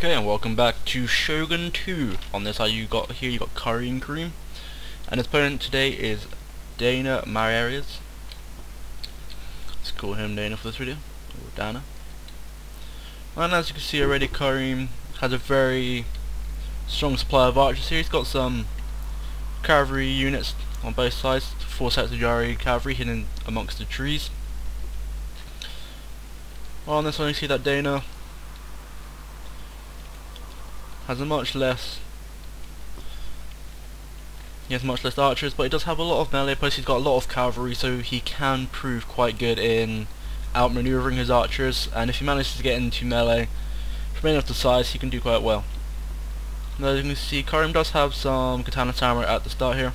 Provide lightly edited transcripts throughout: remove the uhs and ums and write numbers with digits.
Okay, and welcome back to Shogun 2. On this side you got KareemCream, and his opponent today is Danaarieiv. Let's call him Dana for this video, or Dana. And as you can see already, Kareem has a very strong supply of archers here. He's got some cavalry units on both sides, 4 sets of Yari cavalry hidden amongst the trees. On this one you see that Dana has much less archers, but he does have a lot of melee posts. He's got a lot of cavalry, so he can prove quite good in outmaneuvering his archers, and if he manages to get into melee from any of the sides, he can do quite well. Now as you can see, Kareem does have some katana samurai at the start here.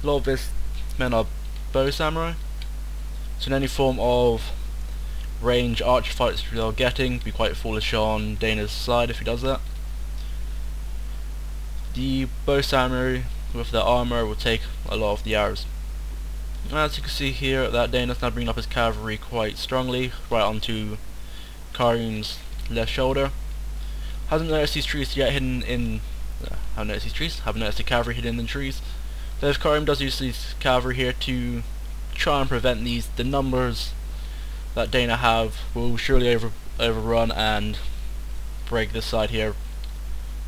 A lot of his men are bow samurai, so in any form of range archer fights they're getting, be quite foolish on Dana's side if he does that. The bow samurai with their armor will take a lot of the arrows. As you can see here, that Dana's now bringing up his cavalry quite strongly right onto Kareem's left shoulder. Hasn't noticed these trees yet hidden in. Haven't noticed the cavalry hidden in the trees. So if Kareem does use these cavalry here to try and prevent these, the numbers that Dana have will surely overrun and break this side here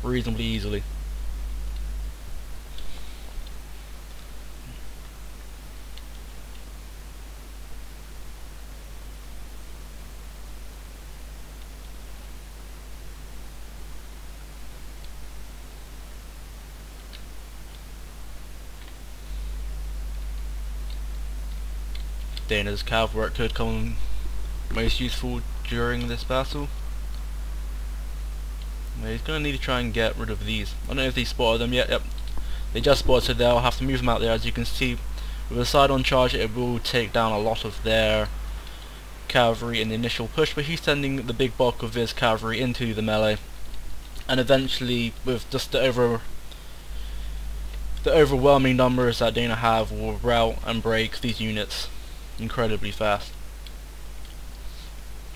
reasonably easily. Dana's cavalry work could come most useful during this battle. He's going to need to try and get rid of these. I don't know if they spotted them yet. Yep, they just spotted, so they'll have to move them out there. As you can see, with a side-on charge, it will take down a lot of their cavalry in the initial push, but he's sending the big bulk of his cavalry into the melee, and eventually, with just the overwhelming numbers that Dana have, will rout and break these units incredibly fast.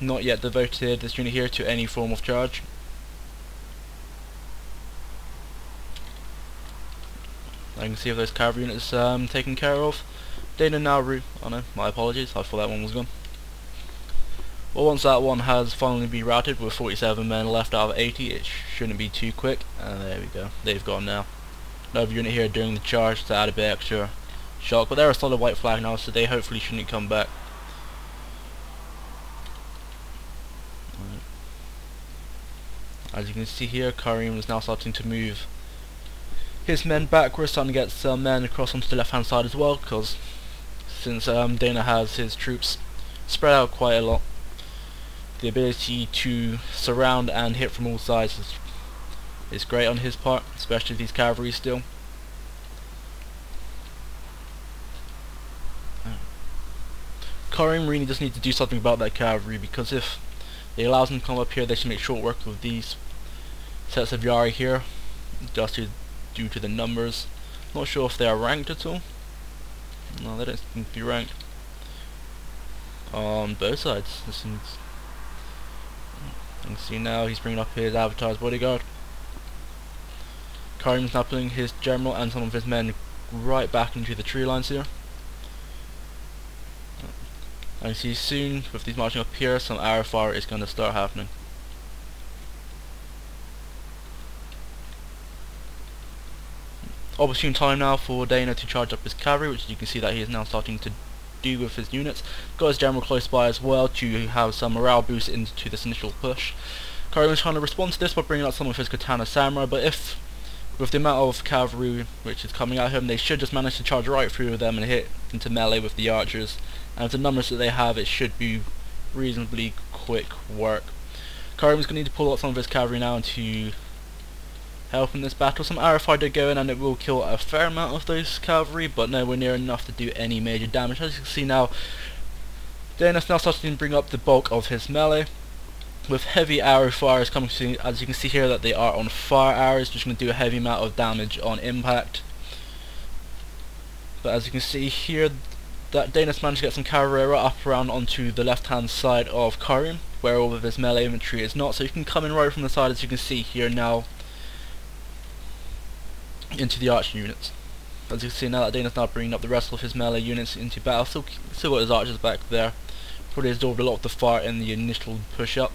Not yet devoted this unit here to any form of charge. I can see if those cavalry units taken care of. Dana now oh no, my apologies, I thought that one was gone. Well, once that one has finally been routed with 47 men left out of 80, it shouldn't be too quick, and there we go, they've gone now. Another unit here doing the charge to add a bit extra shock, but they're a solid white flag now, so they hopefully shouldn't come back. As you can see here, Kareem is now starting to move his men backwards, starting to get some men across onto the left hand side as well, because since Dana has his troops spread out quite a lot, the ability to surround and hit from all sides is great on his part, especially with these cavalry still. Kareem really just needs to do something about that cavalry, because if it allows them to come up here, they should make short work with these sets of Yari here, just due to the numbers. Not sure if they are ranked at all. No, they don't seem to be ranked on both sides. You can see now he's bringing up his avatar's bodyguard. Kareem's now pulling his general and some of his men right back into the tree lines here. I can see soon, with these marching up here, some arrow fire is going to start happening. Opportune time now for Dana to charge up his cavalry, which you can see that he is now starting to do with his units. Got his general close by as well to have some morale boost into this initial push. Kareem is trying to respond to this by bringing out some of his katana samurai, but if with the amount of cavalry which is coming at him, they should just manage to charge right through them and hit into melee with the archers. And with the numbers that they have, it should be reasonably quick work. Kareem's going to need to pull out some of his cavalry now to help in this battle. Some arrow fire did go in, and it will kill a fair amount of those cavalry, but nowhere near enough to do any major damage. As you can see now, Dana's now starting to bring up the bulk of his melee, with heavy arrow fires coming to, as you can see here, that they are on fire arrows, which are going to do a heavy amount of damage on impact. But as you can see here, that Dana's managed to get some cavalry right up around onto the left hand side of Kareem, where all of his melee infantry is not, so you can come in right from the side, as you can see here now, into the archer units. As you can see now that Dana's now bringing up the rest of his melee units into battle, still got his archers back there. Probably absorbed a lot of the fire in the initial push up,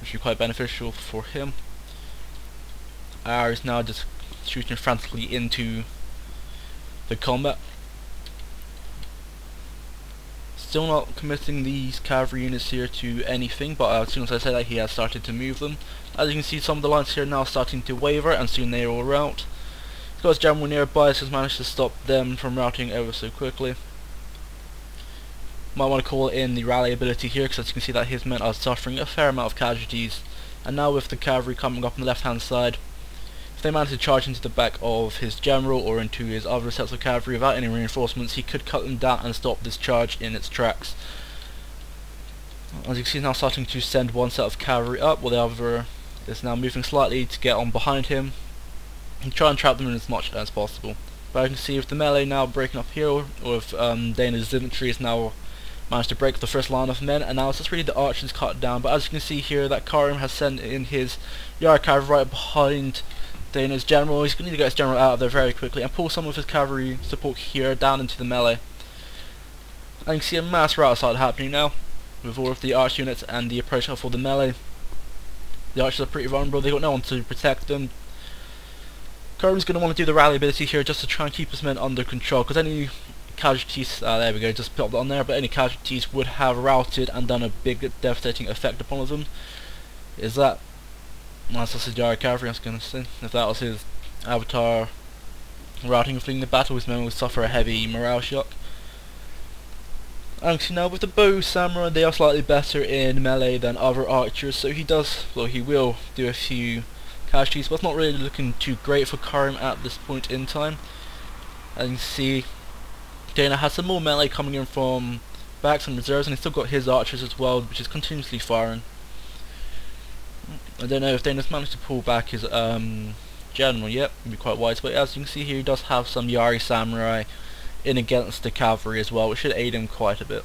which will be quite beneficial for him. Is now just shooting frantically into the combat. Still not committing these cavalry units here to anything, but as soon as I say that, he has started to move them. As you can see, some of the lines here now starting to waver, and soon they will rout. He's got his general nearby, so he's managed to stop them from routing ever so quickly. Might want to call in the rally ability here, because as you can see that his men are suffering a fair amount of casualties. And now with the cavalry coming up on the left hand side, if they manage to charge into the back of his general or into his other sets of cavalry without any reinforcements, he could cut them down and stop this charge in its tracks. As you can see, he's now starting to send one set of cavalry up, while the other is now moving slightly to get on behind him and try and trap them in as much as possible. But I can see with the melee now breaking up here, or if Dana's infantry is now managed to break the first line of men, and now it's just really the archers cut down. But as you can see here, that Kareem has sent in his Yard cavalry right behind Dana's general. He's going to need to get his general out of there very quickly and pull some of his cavalry support here down into the melee. And you can see a mass rout start happening now, with all of the arch units and the approach for the melee. The archers are pretty vulnerable, they've got no one to protect them. Kareem's going to want to do the rally ability here just to try and keep his men under control, because any casualties, there we go, just popped on there, but any casualties would have routed and done a big devastating effect upon them. Is that, that's his Danaarieiv cavalry, I was going to say. If that was his avatar routing and fleeing the battle, his men would suffer a heavy morale shock. And now with the bow samurai, they are slightly better in melee than other archers, so he will do a few casualties, but it's not really looking too great for Kareem at this point in time. As you can see, Dana has some more melee coming in from backs and reserves, and he's still got his archers as well, which is continuously firing. I don't know if Dana's managed to pull back his general yet, would be quite wise, but as you can see here, he does have some Yari samurai in against the cavalry as well, which should aid him quite a bit.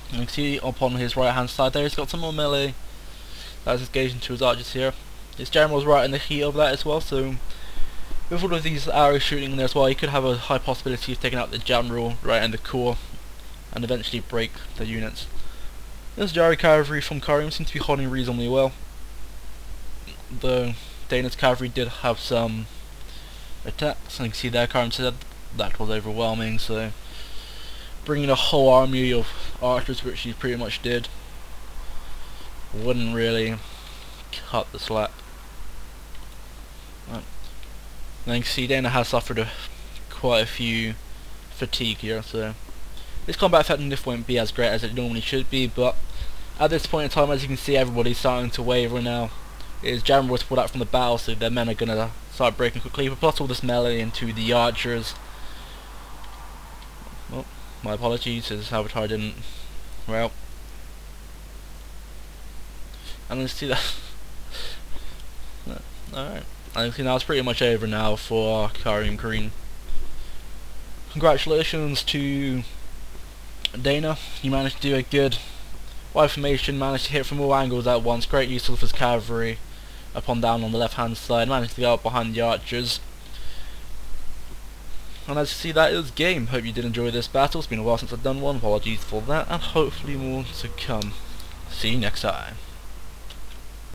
And you can see upon his right hand side there, he's got some more melee that's engaged into his archers here. His general's right in the heat of that as well, so with all of these arrows shooting in there as well, he could have a high possibility of taking out the general right in the core and eventually break the units. This Yari cavalry from Kareem seems to be holding reasonably well, though Dana's cavalry did have some attacks, and you can see there Kareem said that was overwhelming, so bringing a whole army of archers, which he pretty much did, wouldn't really cut the slack. Right. And you can see Dana has suffered quite a few fatigue here, so his combat effectiveness won't be as great as it normally should be, but at this point in time, as you can see, everybody's starting to waver now. His general was pulled out from the battle, so their men are going to start breaking quickly, but plus all this melee into the archers. Oh, my apologies, his avatar didn't, well. And let's see that. Alright, I think now it's pretty much over now for KareemCream. Congratulations to Dana, you managed to do a good wide formation, managed to hit from all angles at once, great use of his cavalry upon down on the left hand side, managed to go up behind the archers. And as you see, that is game. Hope you did enjoy this battle. It's been a while since I've done one, apologies for that, and hopefully more to come. See you next time.